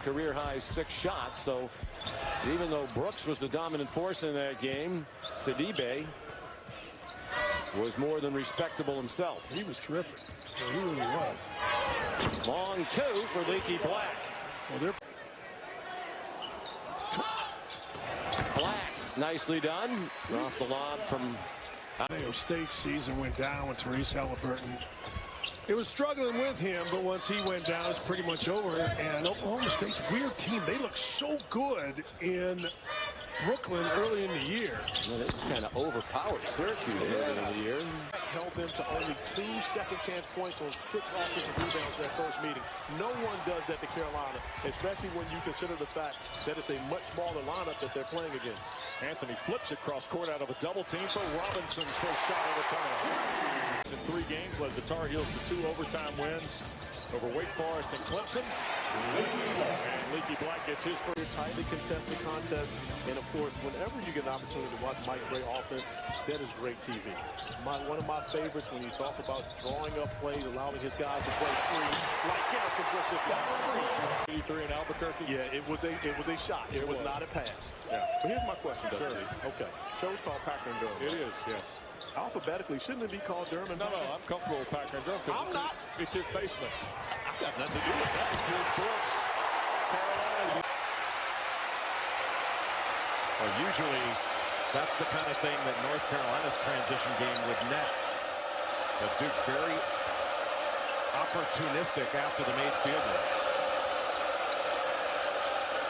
Career-high 6 shots, so even though Brooks was the dominant force in that game, Sidibe was more than respectable himself. He was terrific. He really was. Long 2 for Leaky Black. Well, Black, nicely done. Off the lob from Ohio State season went down with Therese Halliburton. It was struggling with him, but once he went down, it's pretty much over. And Oklahoma State's weird team. They look so good in Brooklyn early in the year. Well, they just kind of overpowered Syracuse early in the year. Held them to only 2 second-chance points on 6 offensive rebounds in that first meeting. No one does that to Carolina, especially when you consider the fact that it's a much smaller lineup that they're playing against. Anthony flips it cross court out of a double team for Robinson's first shot of the time. In 3 games, led the Tar Heels to 2 overtime wins over Wake Forest and Clemson. And Leaky Black gets his first tightly contested contest. And of course, whenever you get an opportunity to watch Mike Gray offense, that is great TV. One of my favorites when you talk about drawing up plays, allowing his guys to play free, like Garrison Brooks just got free. 83 in Albuquerque. Yeah, it was a shot. It was not a pass. Yeah. But here's my question, Sure. Okay. Show's called Packer and Durham. It is, yes. Alphabetically, shouldn't it be called Durham? No, I'm comfortable with Packer and Durham. I'm not. It's his basement. I've got nothing to do with that. Here's Brooks. Carolina's. Well, usually that's the kind of thing that North Carolina's transition game would net. But Duke very opportunistic after the made field goal.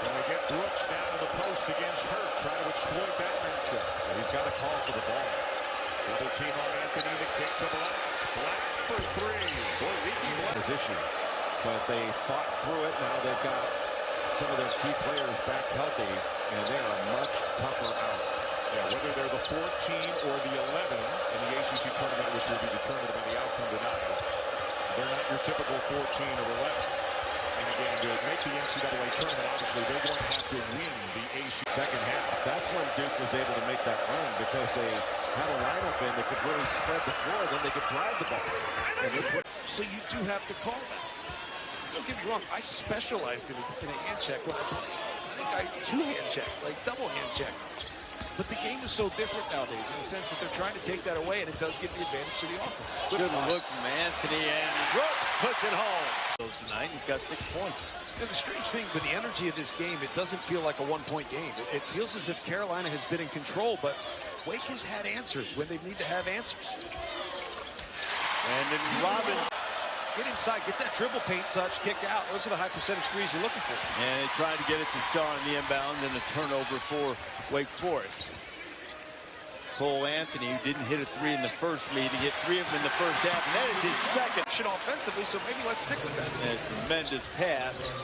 And we get Brooks down to the post against Hurt, trying to exploit that matchup. And he's got a call for the ball. Double team on Anthony, the kick to Black. Black for 3. Boy, Leaky Black. Position. But they fought through it. Now they've got some of their key players back healthy, and they're a much tougher out. Yeah, whether they're the 14 or the 11 in the ACC tournament, which will be determined by the outcome tonight, they're not your typical 14 or 11. And again, to make the NCAA tournament, obviously they're going to have to win the ACC. Second half, that's when Duke was able to make that run because they had a lineup in that could really spread the floor, then they could drive the ball. So you do have to call that. Don't get me wrong, I specialized in a hand check when I played. I think I 2-hand check, like double hand check. But the game is so different nowadays in the sense that they're trying to take that away, and it does give the advantage to the offense. Good look from Anthony, and Brooks puts it home. Tonight, he's got 6 points. And the strange thing with the energy of this game, it doesn't feel like a one-point game. It feels as if Carolina has been in control, but Wake has had answers when they need to have answers. And then Robin. Get inside, get that dribble paint touch, kick out. Those are the high percentage threes you're looking for. And they tried to get it to Sarr on the inbound, and a turnover for Wake Forest. Cole Anthony, who didn't hit a 3 in the first meeting, hit 3 of them in the first half, and that is his second. Offensively, so maybe let's stick with that. And a tremendous pass.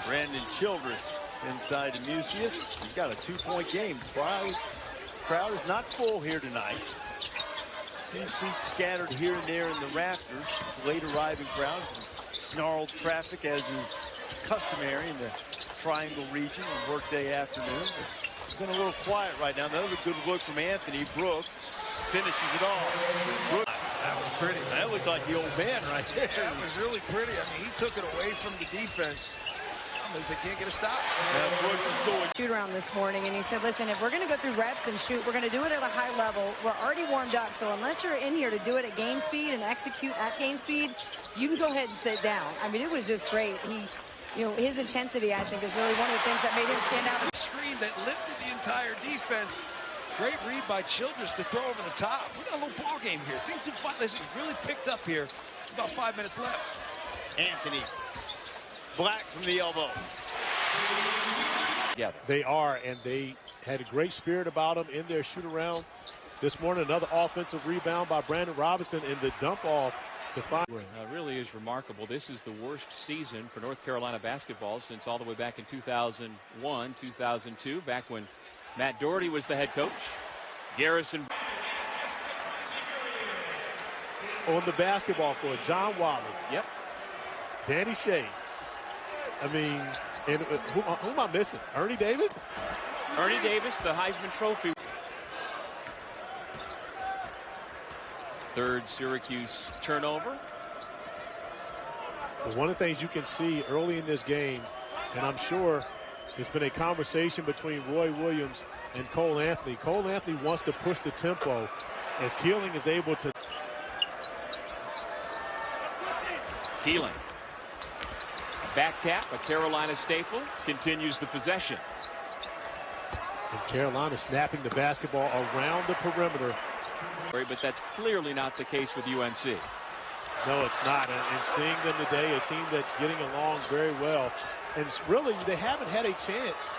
Brandon Childress inside to Mucius. He's got a 2-point game. Crowd is not full here tonight. 2 seats scattered here and there in the rafters. Late arriving crowd. Snarled traffic as is customary in the Triangle region on workday afternoon. It's been a little quiet right now. Another good look from Anthony. Brooks finishes it off. Brooks. That was pretty. That looked like the old man right there. That was really pretty. I mean, he took it away from the defense. As they can't get a stop. Brooks is going. Shoot around this morning, and he said, listen, if we're going to go through reps and shoot, we're going to do it at a high level. We're already warmed up, so unless you're in here to do it at game speed and execute at game speed, you can go ahead and sit down. I mean, it was just great. His intensity, I think, is really one of the things that made him stand out. Screen that lifted the entire defense. Great read by Childress to throw over the top. We got a little ball game here. Things have really picked up here. About 5 minutes left. Anthony. Black from the elbow. Yeah, they are, and they had a great spirit about them in their shoot-around. This morning, another offensive rebound by Brandon Robinson in the dump-off to find. Really is remarkable. This is the worst season for North Carolina basketball since all the way back in 2001, 2002, back when Matt Doherty was the head coach. Garrison. On the basketball floor, John Wallace. Yep. Danny Shades. I mean, and who am I missing? Ernie Davis? Ernie Davis, the Heisman Trophy. Third Syracuse turnover. But one of the things you can see early in this game, And I'm sure there's been a conversation between Roy Williams and Cole Anthony. Cole Anthony wants to push the tempo as Keeling is able to. Keeling. Back tap, a Carolina staple, continues the possession. And Carolina snapping the basketball around the perimeter. But that's clearly not the case with UNC. No, it's not. And seeing them today, a team that's getting along very well. And really, they haven't had a chance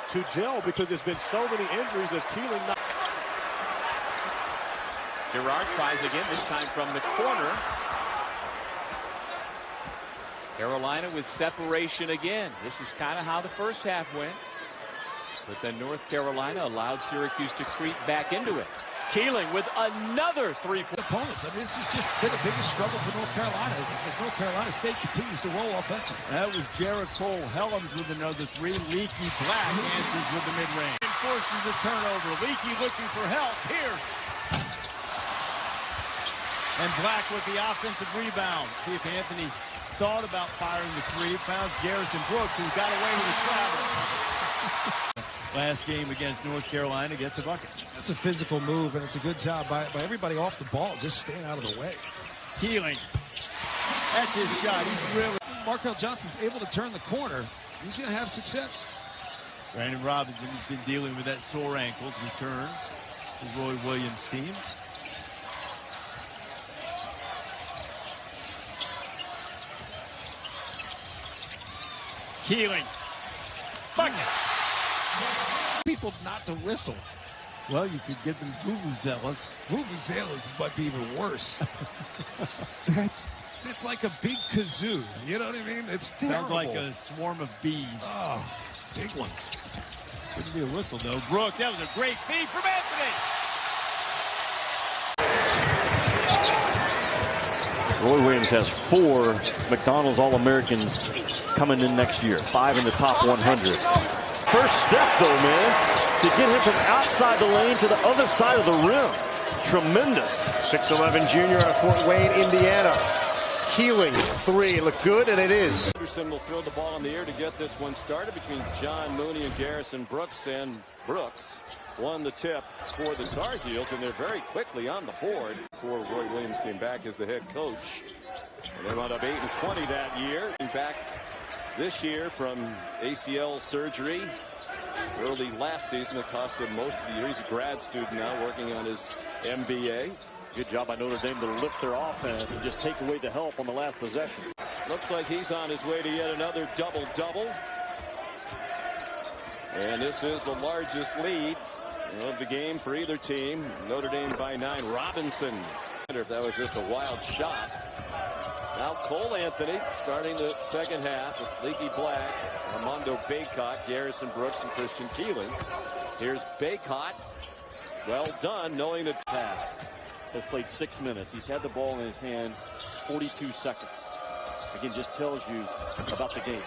to gel because there's been so many injuries as Keeling. Gerard tries again, this time from the corner. Carolina with separation again. This is kind of how the first half went. But then North Carolina allowed Syracuse to creep back into it. Keeling with another three-point opponents. I mean, this has just been the biggest struggle for North Carolina as North Carolina State continues to roll offensively. That was Jared Cole. Helms with another three. Leaky Black answers with the mid-range. Forces the turnover. Leaky looking for help. Pierce. And Black with the offensive rebound. See if Anthony thought about firing the three. Found Garrison Brooks, who got away with the travel. Last game against North Carolina, gets a bucket. That's a physical move, and it's a good job by everybody off the ball, just staying out of the way. Keeling. That's his shot. He's really. Markel Johnson's able to turn the corner. He's going to have success. Brandon Robinson has been dealing with that sore ankles. Return to Roy Williams' team. Keeling. Buckets. People not to whistle. Well, you could get them vuvuzelas. Vuvuzelas might be even worse. That's like a big kazoo. You know what I mean? It's terrible. Sounds like a swarm of bees. Oh, big ones. Couldn't be a whistle, though. Brooks, that was a great feed from Anthony. Roy Williams has 4 McDonald's All-Americans coming in next year. 5 in the top 100. First step, though, man, to get him from outside the lane to the other side of the rim. Tremendous. 6'11" junior out of Fort Wayne, Indiana. Keeling, 3. Look good, and it is. Anderson will throw the ball in the air to get this one started between John Mooney and Garrison Brooks. And Brooks won the tip for the Tar Heels, and they're very quickly on the board before Roy Williams came back as the head coach. And they wound up 8-20 that year. Back this year from ACL surgery early last season that cost him most of the year. He's a grad student now working on his MBA. Good job by Notre Dame to lift their offense and just take away the help on the last possession. Looks like he's on his way to yet another double-double. And this is the largest lead of the game for either team. Notre Dame by 9. Robinson. I wonder if that was just a wild shot. Now Cole Anthony starting the second half with Leaky Black, Armando Bacot, Garrison Brooks, and Christian Keeling. Here's Bacot. Well done, knowing that has played 6 minutes. He's had the ball in his hands 42 seconds. Again, just tells you about the game.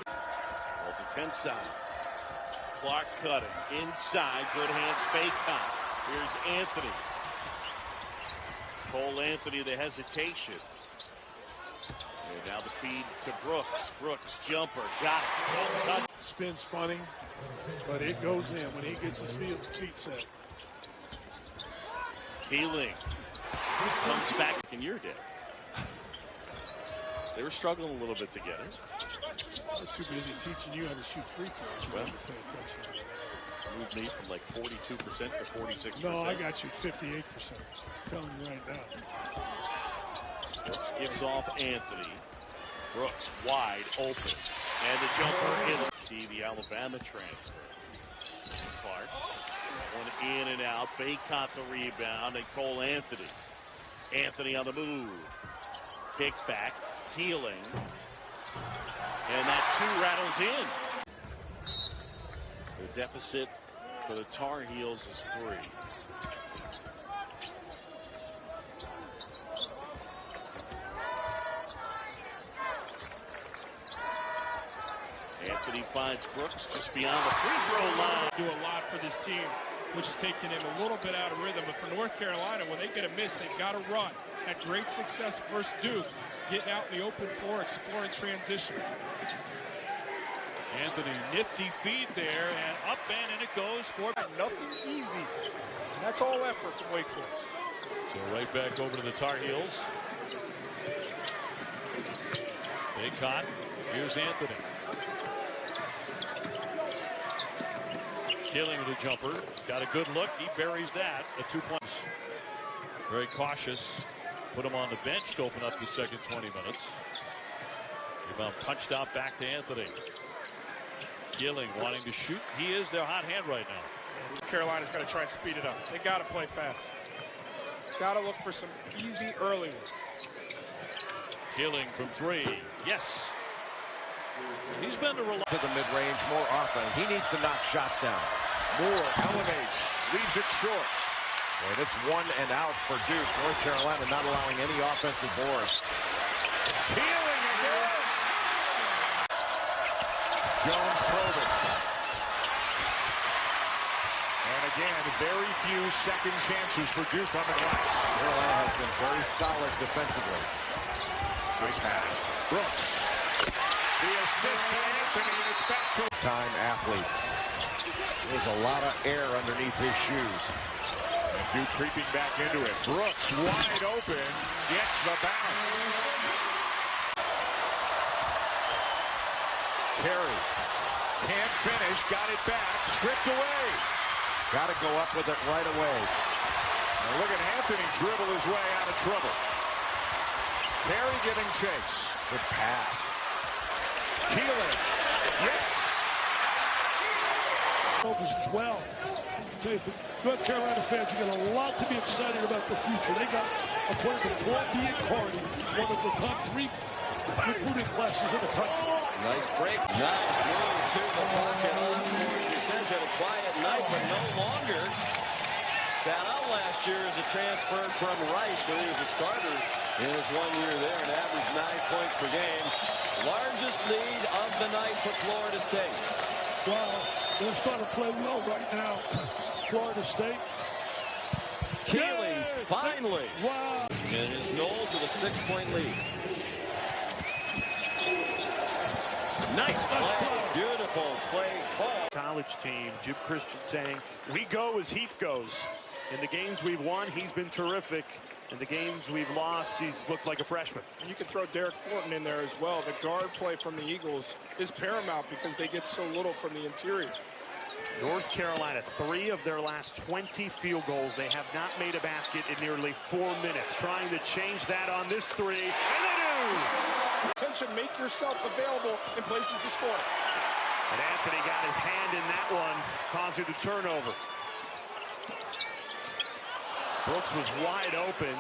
Well, the 10 side. Clark cutting inside. Good hands, Bacot. Here's Anthony. Cole Anthony, the hesitation. And now the feed to Brooks. Brooks, jumper, got it. Spins funny, but it goes in when he gets his feet set. Keeling comes back in your day. They were struggling a little bit to get it. I was too busy teaching you how to shoot free throws. You didn't pay attention to that. Moved me from like 42% to 46%. No, I got you 58%. I'm telling you right now. Brooks gives off Anthony. Brooks wide open. And the jumper is the Alabama transfer. Clark. One in and out. Bacot the rebound. And Cole Anthony. Anthony on the move. Kick back. Keeling. And that 2 rattles in. The deficit for the Tar Heels is 3. Anthony finds Brooks just beyond the free throw line. Do a lot for this team, which is taking him a little bit out of rhythm. But for North Carolina, when they get a miss, they've got to run. Had great success versus Duke, getting out in the open floor, exploring transition. Anthony, nifty feed there, and up and it goes for nothing easy. And that's all effort from Wake Forest. So right back over to the Tar Heels. They caught. Here's Anthony. Keeling with a jumper. Got a good look. He buries that. A 2 points. Very cautious. Put him on the bench to open up the second 20 minutes. Rebound punched out back to Anthony. Keeling wanting to shoot. He is their hot hand right now. Carolina's got to try and speed it up. They got to play fast. Got to look for some easy early ones. Keeling from three. Yes. He's been to the mid-range more often. He needs to knock shots down. Moore elevates, leaves it short. And it's 1 and out for Duke. North Carolina not allowing any offensive boards. Keeling again. Jones probing. And again, very few second chances for Duke on the glass. Carolina has been very solid defensively. Nice pass. Brooks. The assist to Anthony, and it's back to time athlete. There's a lot of air underneath his shoes. And Duke creeping back into it. Brooks wide open, gets the bounce. Carey can't finish, got it back, stripped away. Got to go up with it right away. And look at Anthony dribble his way out of trouble. Carey giving chase. Good pass. Keeling. Yes. As well. Okay, for North Carolina fans, you got a lot to be excited about the future. They got appointed to Paul B. Cardi, one of the top 3 recruiting classes in the country. Nice break. Nice move to the pocket. Osborne, he says, had a quiet night, but no longer. Sat out last year as a transfer from Rice, where he was a starter in his 1 year there and averaged 9 points per game. Largest lead of the night for Florida State. Wow, they're starting to play well right now. Florida State. Keeling, finally. Wow. And his Knowles with a 6-point lead. Nice play. Beautiful play call. College team, Jim Christian saying, we go as Heath goes. In the games we've won, he's been terrific. In the games we've lost, he's looked like a freshman. And you can throw Derek Thornton in there as well. The guard play from the Eagles is paramount because they get so little from the interior. North Carolina, 3 of their last 20 field goals. They have not made a basket in nearly 4 minutes. Trying to change that on this 3, and they do! Attention, make yourself available in places to score. And Anthony got his hand in that one, causing the turnover. Brooks was wide open,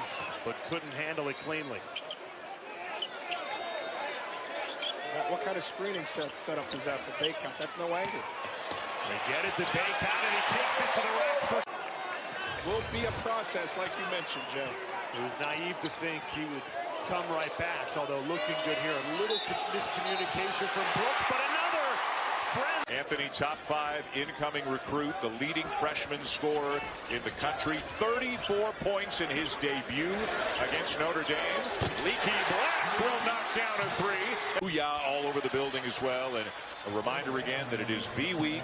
but couldn't handle it cleanly. What kind of screening setup is that for Baycott? That's no angle. They get it to Baycott, and he takes it to the rack. Will be a process, like you mentioned, Joe. It was naive to think he would come right back, although looking good here. A little miscommunication from Brooks, but another friend. Anthony, top 5 incoming recruit, the leading freshman scorer in the country. 34 points in his debut against Notre Dame. Leaky Black will knock down a 3. Booyah all over the building as well. And a reminder again that it is V Week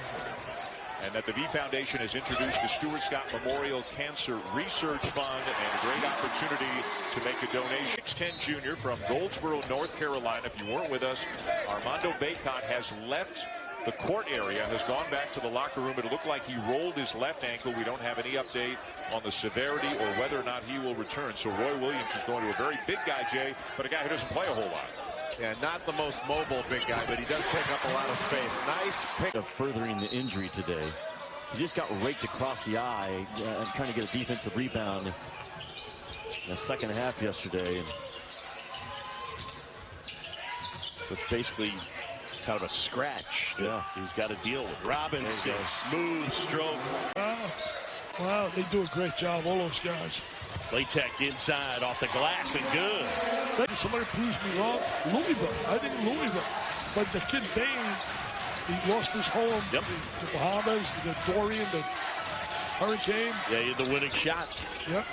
and that the V Foundation has introduced the Stuart Scott Memorial Cancer Research Fund and a great opportunity to make a donation. 6'10" junior from Goldsboro, North Carolina. If you weren't with us, Armando Baycott has left the court area, has gone back to the locker room. It looked like he rolled his left ankle. We don't have any update on the severity or whether or not he will return. So Roy Williams is going to a very big guy, Jay, but a guy who doesn't play a whole lot. Yeah, not the most mobile big guy, but he does take up a lot of space. Nice pick. Of furthering the injury today. He just got raked across the eye, trying to get a defensive rebound in the second half yesterday. But basically kind of a scratch that he's got to deal with. Robinson, smooth stroke. Wow, they do a great job, all those guys. Latek inside off the glass and good. Somebody proves me wrong. Louisville. I think Louisville. But the kid Bain, he lost his home. Yep. The Bahamas, the Dorian, the Hurricane. Yeah, he had the winning shot. Yep.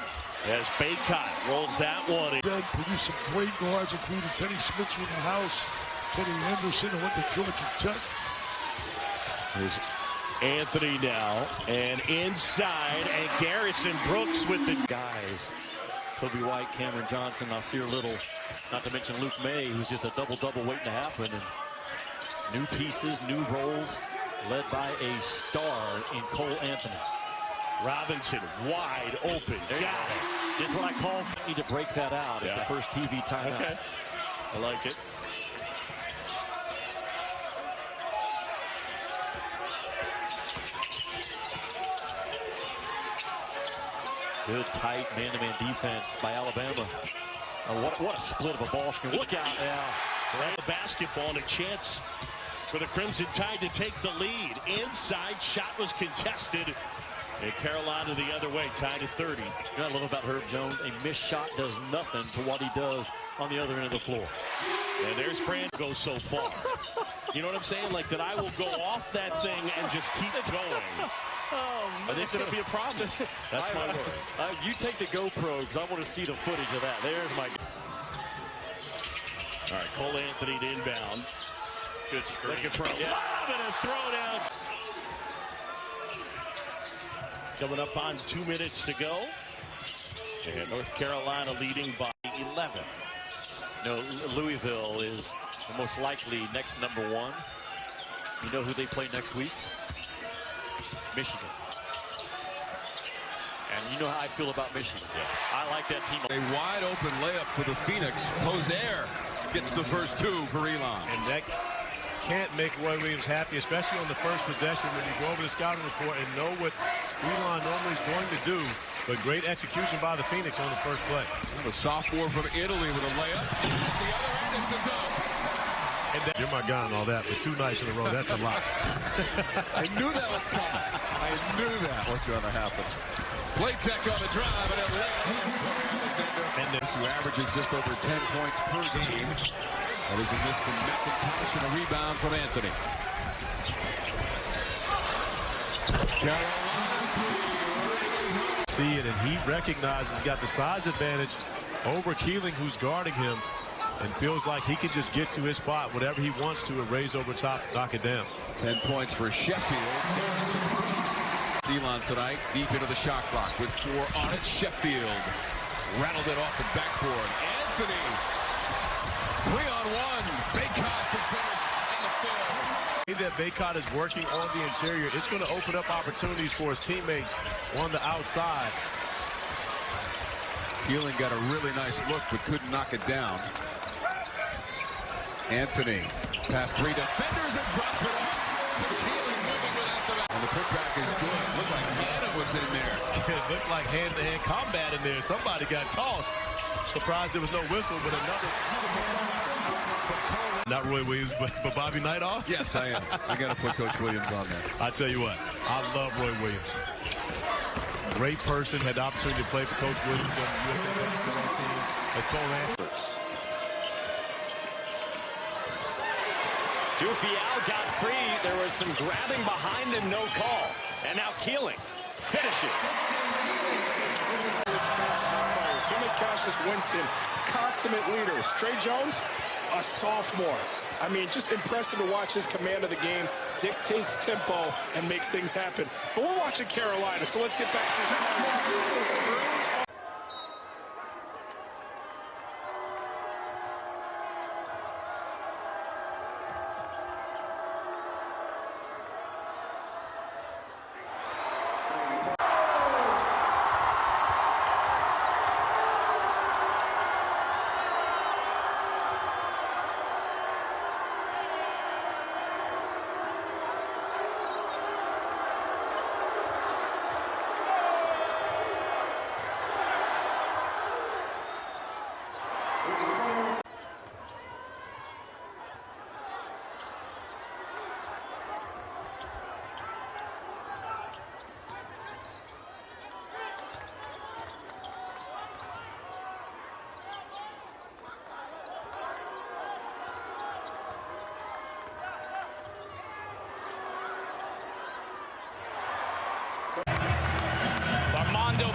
As Baycott rolls that one in. Ben produced some great guards, including Kenny Smith with the house, Kenny Anderson, who went to Georgia Tech. Here's Anthony now, and inside, and Garrison Brooks with the guys. Kobe White, Cameron Johnson, Nasir Little, not to mention Luke May, who's just a double-double waiting to happen. And new pieces, new roles, led by a star in Cole Anthony. Robinson wide open. Got it. This is what I call need to break that out at the first TV timeout. Okay. I like it. Good tight man-to-man defense by Alabama. What a split of a ball screen. Look out. Yeah. Right. Basketball and a chance for the Crimson Tide to take the lead. Inside shot was contested. And Carolina the other way, tied at 30. You know what I love about Herb Jones? A missed shot does nothing to what he does on the other end of the floor. And there's Brand goes so far. You know what I'm saying? Like that I will go off that thing and just keep going. Oh, I think that'll be a problem. That's my word. You take the GoPro because I want to see the footage of that. There's my... All right, Cole Anthony to inbound. Good screen. Like a throw. Yeah. And a throw down. Coming up on 2 minutes to go. And North Carolina leading by 11. No, Louisville is the most likely next #1. You know who they play next week? Michigan. And you know how I feel about Michigan. Yeah. I like that team. A wide open layup for the Phoenix. Hosier gets the first two for Elon. And that can't make Roy Williams happy, especially on the first possession when you go over the scouting report and know what Elon normally is going to do. But great execution by the Phoenix on the first play. The sophomore from Italy with a layup. At the other end, it's a dunk. And you're my guy and all that, but 2 nights in a row, that's a lot. I knew that was coming. I knew that was going to happen. Playtech on the drive and a layup. And this who averages just over 10 points per game. That is a miss from McIntosh and a rebound from Anthony. See it, and he recognizes he's got the size advantage over Keeling, who's guarding him, and feels like he can just get to his spot whatever he wants to and raise over top, knock it down. 10 points for Sheffield. Elon tonight, deep into the shot clock with 4 on it. Sheffield rattled it off the backboard. Anthony, 3-on-1. Baycott to finish in the field. That Baycott is working on the interior. It's going to open up opportunities for his teammates on the outside. Keeling got a really nice look, but couldn't knock it down. Anthony past 3 defenders and drops it off to Keeling, moving without the back. And the putback is good. Looked like Hannah was in there. It looked like hand-to-hand combat in there. Somebody got tossed. Surprised there was no whistle, but another. Not Roy Williams, but Bobby Nightoff? Yes, I am. I got to put Coach Williams on there. I tell you what, I love Roy Williams. Great person, had the opportunity to play for Coach Williams on the USA basketball team. Let's go, man. Dufial got free. There was some grabbing behind him, no call. And now Keeling finishes. Him and Cassius Winston, consummate leaders. Trey Jones, a sophomore. I mean, just impressive to watch his command of the game, dictates tempo, and makes things happen. But we're watching Carolina, so let's get back to this.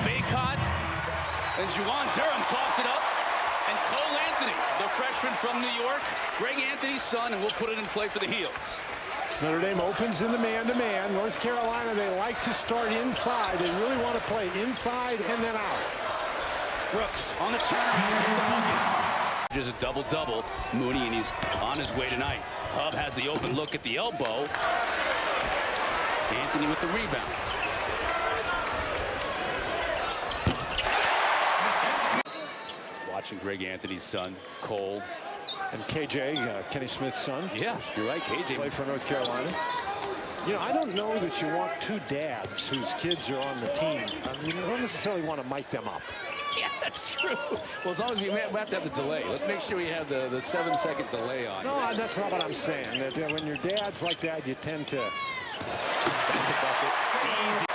Baycott and Juwan Durham toss it up, and Cole Anthony, the freshman from New York, Greg Anthony's son, and we'll put it in play for the Heels. Notre Dame opens in the man-to-man. North Carolina, they like to start inside. They really want to play inside and then out. Brooks on the turn. Just a double-double. Mooney, and he's on his way tonight. Hub has the open look at the elbow. Anthony with the rebound. Watching Greg Anthony's son, Cole. And KJ, Kenny Smith's son. Yeah, you're right, KJ. Play for North Carolina. You know, I don't know that you want two dads whose kids are on the team. I mean, you don't necessarily want to mic them up. Yeah, that's true. Well, as long as we have to have the delay. Let's make sure we have the 7-second delay on. No, that's not what I'm saying. That when your dad's like that, you tend to... That's a bucket. Easy.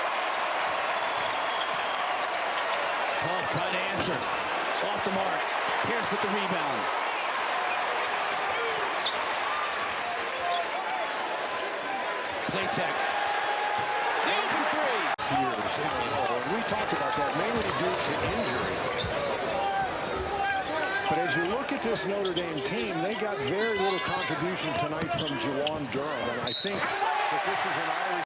Hub trying to answer. Off the mark. Pierce with the rebound. Play tech. The open three. Fears. And we talked about that mainly due to injury. But as you look at this Notre Dame team, they got very little contribution tonight from Juwan Durham. And I think that this is an Irish